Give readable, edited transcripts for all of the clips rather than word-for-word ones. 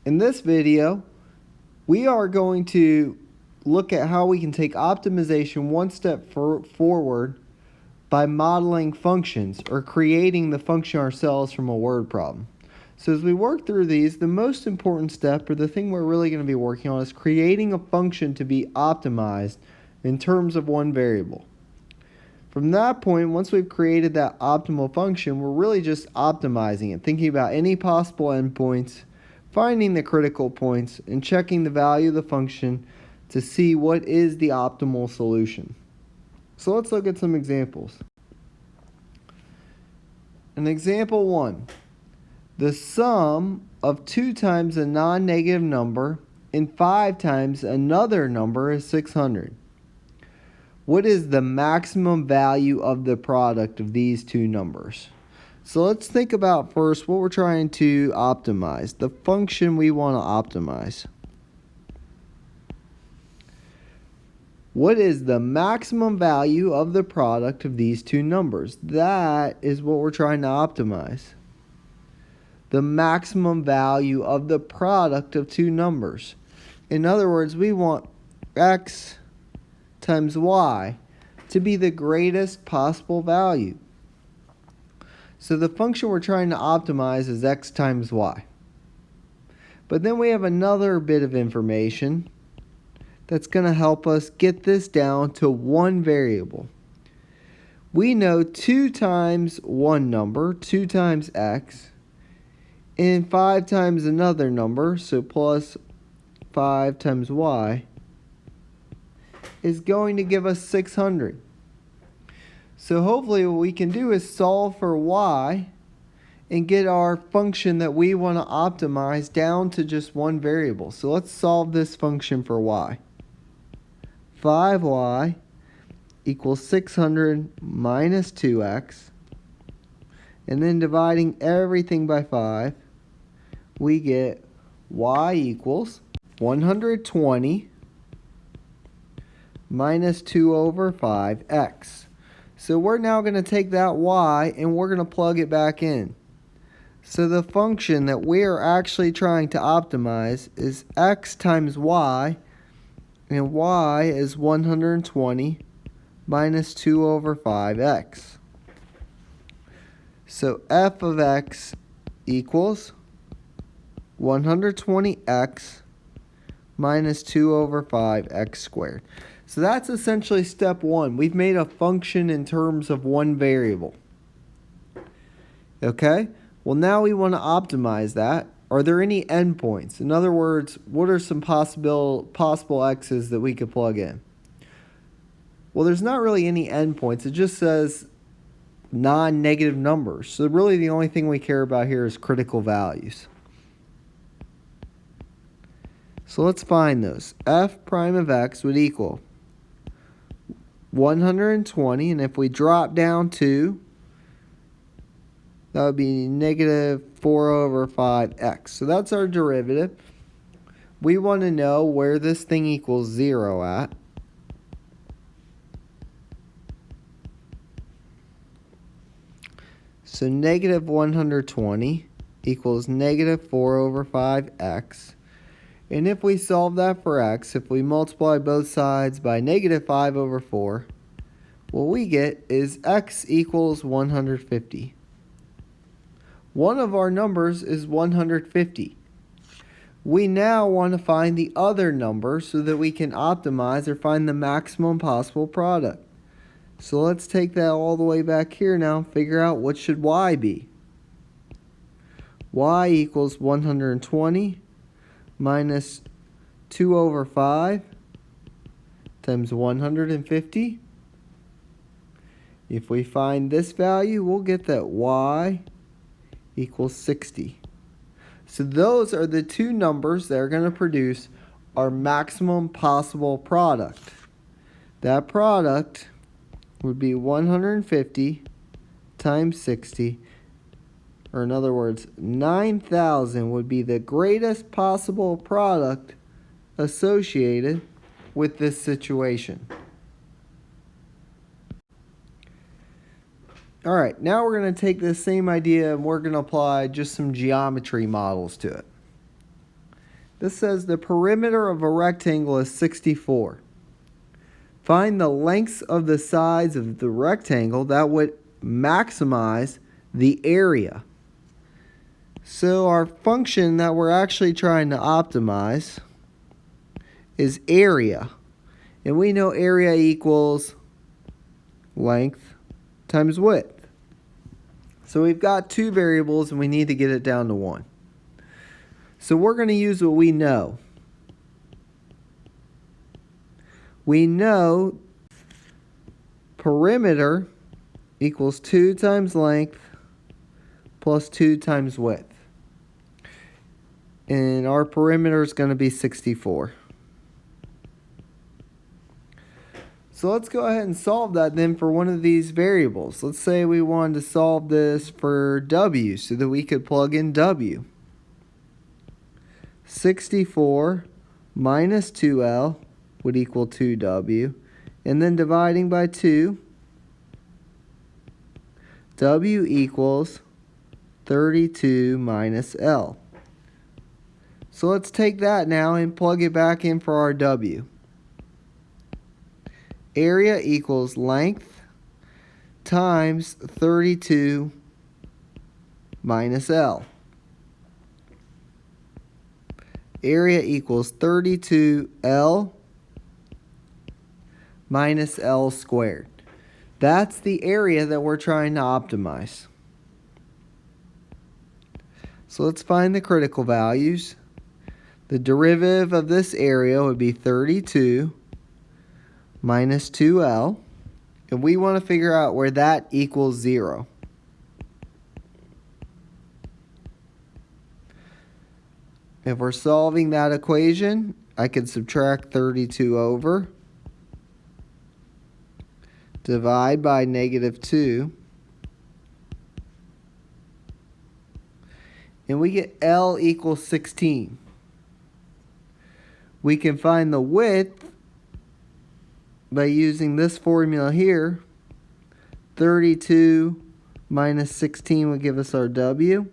In this video, we are going to look at how we can take optimization one step forward by modeling functions or creating the function ourselves from a word problem. So as we work through these, the most important step, or the thing we're really going to be working on, is creating a function to be optimized in terms of one variable. From that point, once we've created that optimal function, we're really just optimizing it, thinking about any possible endpoints, finding the critical points, and checking the value of the function to see what is the optimal solution. So let's look at some examples. In example 1, the sum of 2 times a non-negative number and 5 times another number is 600. What is the maximum value of the product of these two numbers? So let's think about first what we're trying to optimize, the function we want to optimize. What is the maximum value of the product of these two numbers? That is what we're trying to optimize. The maximum value of the product of two numbers. In other words, we want x times y to be the greatest possible value. So the function we're trying to optimize is x times y. But then we have another bit of information that's going to help us get this down to one variable. We know 2 times one number, 2 times x, and 5 times another number, so plus 5 times y, is going to give us 600. So hopefully what we can do is solve for y and get our function that we want to optimize down to just one variable. So let's solve this function for y. 5y equals 600 minus 2x. And then dividing everything by 5, we get y equals 120 minus 2 over 5x. So we're now going to take that y and we're going to plug it back in. So the function that we are actually trying to optimize is x times y, and y is 120 minus 2 over 5x. So f of x equals 120x minus 2 over 5x squared. So that's essentially step 1. We've made a function in terms of one variable. Okay? Well, now we want to optimize that. Are there any endpoints? In other words, what are some possible x's that we could plug in? Well, there's not really any endpoints. It just says non-negative numbers. So really the only thing we care about here is critical values. So let's find those. F prime of x would equal 120, and if we drop down 2, that would be negative 4 over 5x. So that's our derivative. We want to know where this thing equals 0 at. So negative 120 equals negative 4 over 5x. And if we solve that for x, if we multiply both sides by negative 5 over 4, what we get is x equals 150. One of our numbers is 150. We now want to find the other number so that we can optimize or find the maximum possible product. So let's take that all the way back here now and figure out what should y be. Y equals 120 minus 2 over 5 times 150. If we find this value, we'll get that y equals 60. So those are the two numbers that are going to produce our maximum possible product. That product would be 150 times 60, or in other words, 9,000 would be the greatest possible product associated with this situation. All right, now we're going to take this same idea and we're going to apply just some geometry models to it. This says the perimeter of a rectangle is 64. Find the lengths of the sides of the rectangle that would maximize the area. So our function that we're actually trying to optimize is area. And we know area equals length times width. So we've got two variables and we need to get it down to one. So we're going to use what we know. We know perimeter equals 2 times length plus 2 times width. And our perimeter is going to be 64. So let's go ahead and solve that then for one of these variables. Let's say we wanted to solve this for W so that we could plug in W. 64 minus 2L would equal 2W. And then dividing by 2, W equals 32 minus L. So let's take that now and plug it back in for our W. Area equals length times 32 minus L. Area equals 32L minus L squared. That's the area that we're trying to optimize. So let's find the critical values. The derivative of this area would be 32 minus 2L. And we want to figure out where that equals 0. If we're solving that equation, I can subtract 32 over, divide by -2, and we get L equals 16. We can find the width by using this formula here. 32 minus 16 would give us our W.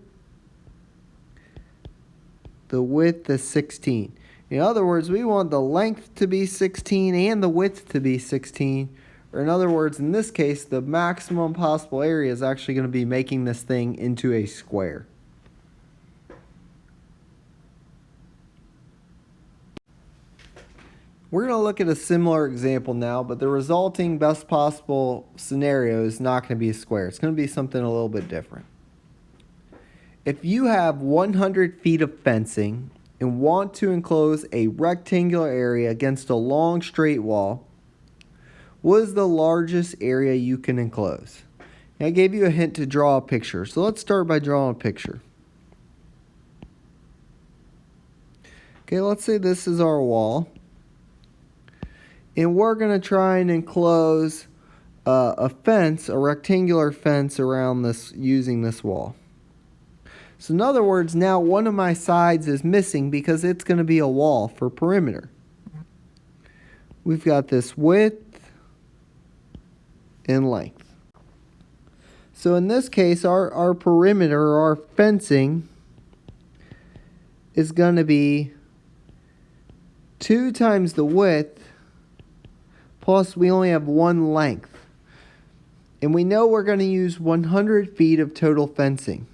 The width is 16. In other words, we want the length to be 16 and the width to be 16. Or in other words, in this case, the maximum possible area is actually going to be making this thing into a square. We're going to look at a similar example now, but the resulting best possible scenario is not going to be a square. It's going to be something a little bit different. If you have 100 feet of fencing and want to enclose a rectangular area against a long straight wall, what is the largest area you can enclose? And I gave you a hint to draw a picture, so let's start by drawing a picture. Okay, let's say this is our wall. And we're going to try and enclose a fence, a rectangular fence around this using this wall. So in other words, now one of my sides is missing because it's going to be a wall for perimeter. We've got this width and length. So in this case, our perimeter, or our fencing, is going to be 2 times the width, plus we only have one length. And we know we're going to use 100 feet of total fencing.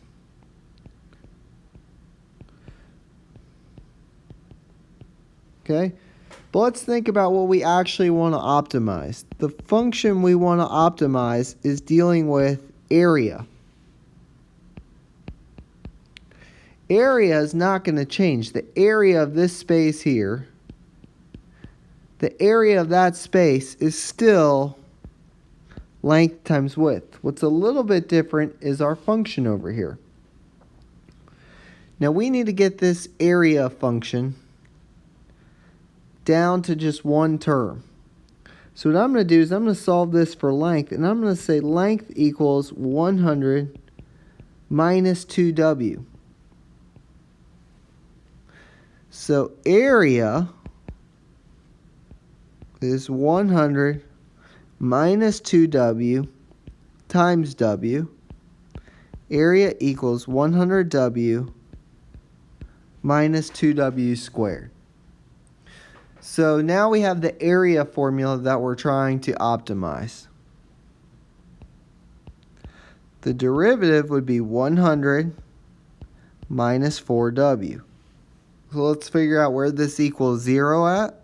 Okay, but let's think about what we actually want to optimize. The function we want to optimize is dealing with area. Area is not going to change. The area of this space here, the area of that space is still length times width. What's a little bit different is our function over here. Now we need to get this area function down to just one term. So what I'm going to do is I'm going to solve this for length, and I'm going to say length equals 100 minus 2W. So area is 100 minus 2W times W. Area equals 100W minus 2w squared. So now we have the area formula that we're trying to optimize. The derivative would be 100 minus 4w. So let's figure out where this equals 0 at.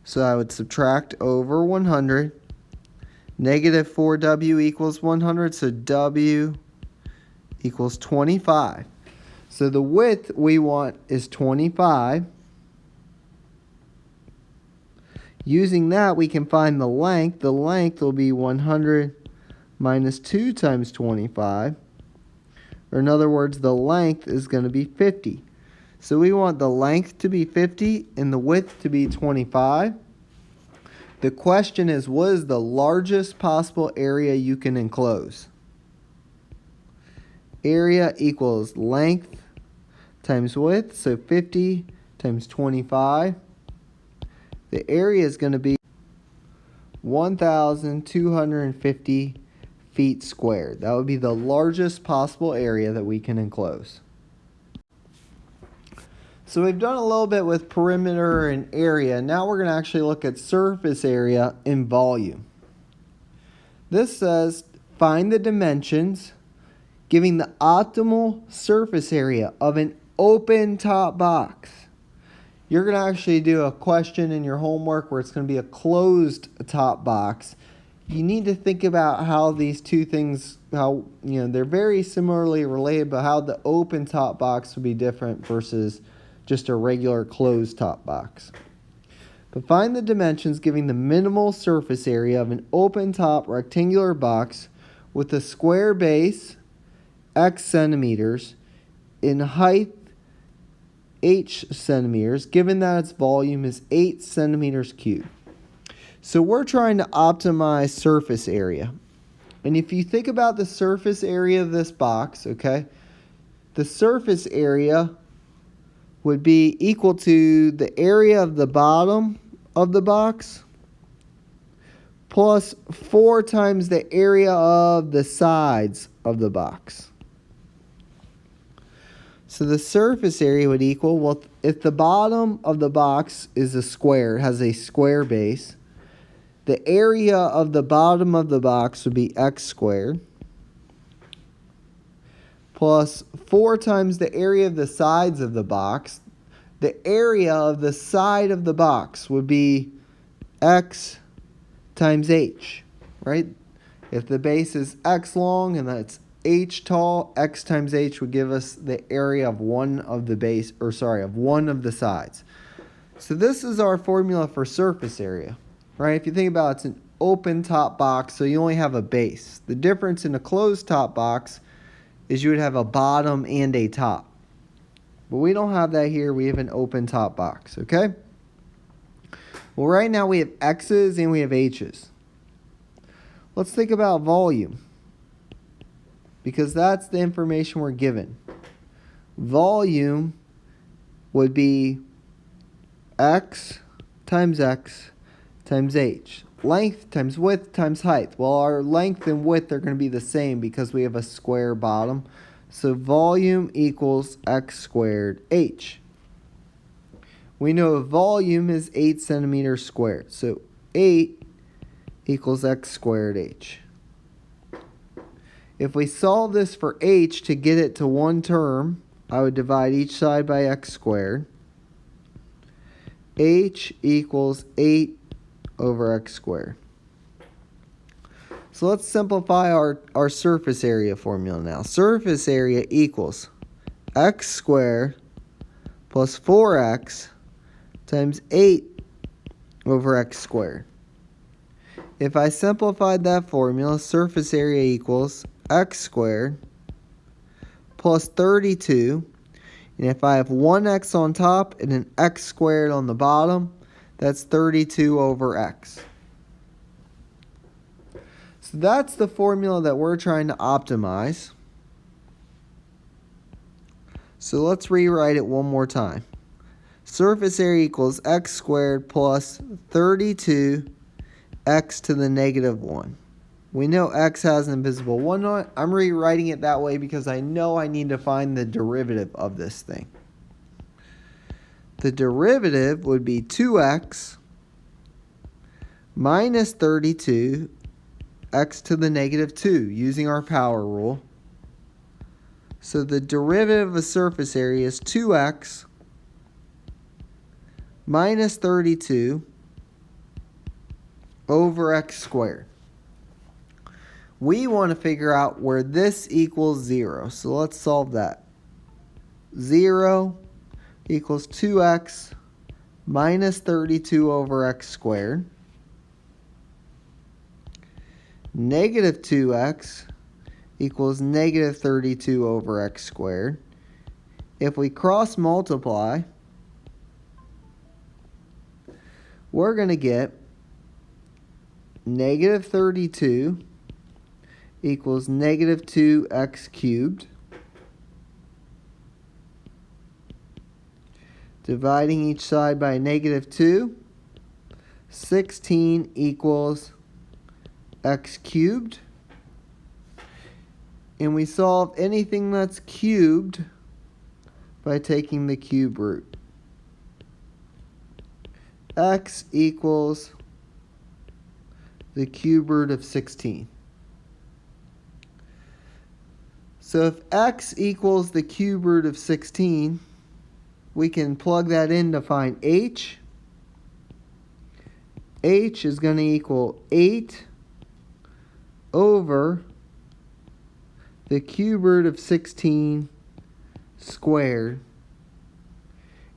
So I would subtract over 100. Negative 4w equals 100, so w equals 25. So the width we want is 25. Using that, we can find the length. The length will be 100 minus 2 times 25. Or in other words, the length is going to be 50. So we want the length to be 50 and the width to be 25. The question is, what is the largest possible area you can enclose? Area equals length times width, so 50 times 25. The area is going to be 1,250 feet squared. That would be the largest possible area that we can enclose. So we've done a little bit with perimeter and area. Now we're going to actually look at surface area and volume. This says find the dimensions giving the optimal surface area of an open top box. You're going to actually do a question in your homework where it's going to be a closed top box. You need to think about how these two things, they're very similarly related, but how the open top box would be different versus just a regular closed top box. But find the dimensions giving the minimal surface area of an open top rectangular box with a square base, x centimeters, in height, h centimeters, given that its volume is 8 centimeters cubed. So we're trying to optimize surface area. And if you think about the surface area of this box, okay, the surface area would be equal to the area of the bottom of the box plus 4 times the area of the sides of the box. So the surface area would equal, well, if the bottom of the box is a square, has a square base, the area of the bottom of the box would be x squared plus 4 times the area of the sides of the box. The area of the side of the box would be x times h, right? If the base is x long and that's h tall, x times h would give us the area of one of the sides. So this is our formula for surface area, right? If you think about it, it's an open top box, so you only have a base. The difference in a closed top box is you would have a bottom and a top. But we don't have that here. We have an open top box, okay? Well, right now we have x's and we have h's. Let's think about volume, because that's the information we're given. Volume would be x times h. Length times width times height. Well, our length and width are going to be the same because we have a square bottom. So volume equals x squared h. We know volume is 8 centimeters squared. So 8 equals x squared h. If we solve this for h to get it to one term, I would divide each side by x squared. H equals 8 over x squared. So let's simplify our surface area formula now. Surface area equals x squared plus 4x times 8 over x squared. If I simplified that formula, surface area equals x squared plus 32. And if I have one x on top and an x squared on the bottom, that's 32 over x. So that's the formula that we're trying to optimize. So let's rewrite it one more time. Surface area equals x squared plus 32 x to the negative 1. We know x has an invisible 1 on it. I'm rewriting it that way because I know I need to find the derivative of this thing. The derivative would be 2x minus 32, x to the negative 2, using our power rule. So the derivative of a surface area is 2x minus 32 over x squared. We want to figure out where this equals 0. So let's solve that. 0 equals 2x minus 32 over x squared. Negative 2x equals negative 32 over x squared. If we cross multiply, we're going to get negative 32 equals negative 2x cubed. Dividing each side by negative 2, 16 equals x cubed. And we solve anything that's cubed by taking the cube root. X equals the cube root of 16. So if x equals the cube root of 16, we can plug that in to find h. H is going to equal 8 over the cube root of 16 squared.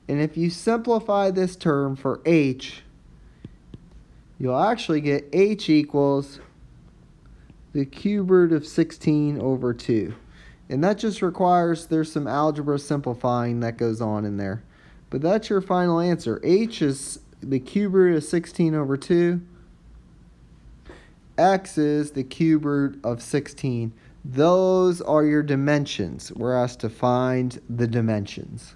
And if you simplify this term for h, you'll actually get h equals the cube root of 16 over 2. And that just requires, there's some algebra simplifying that goes on in there. But that's your final answer. H is the cube root of 16 over 2. X is the cube root of 16. Those are your dimensions. We're asked to find the dimensions.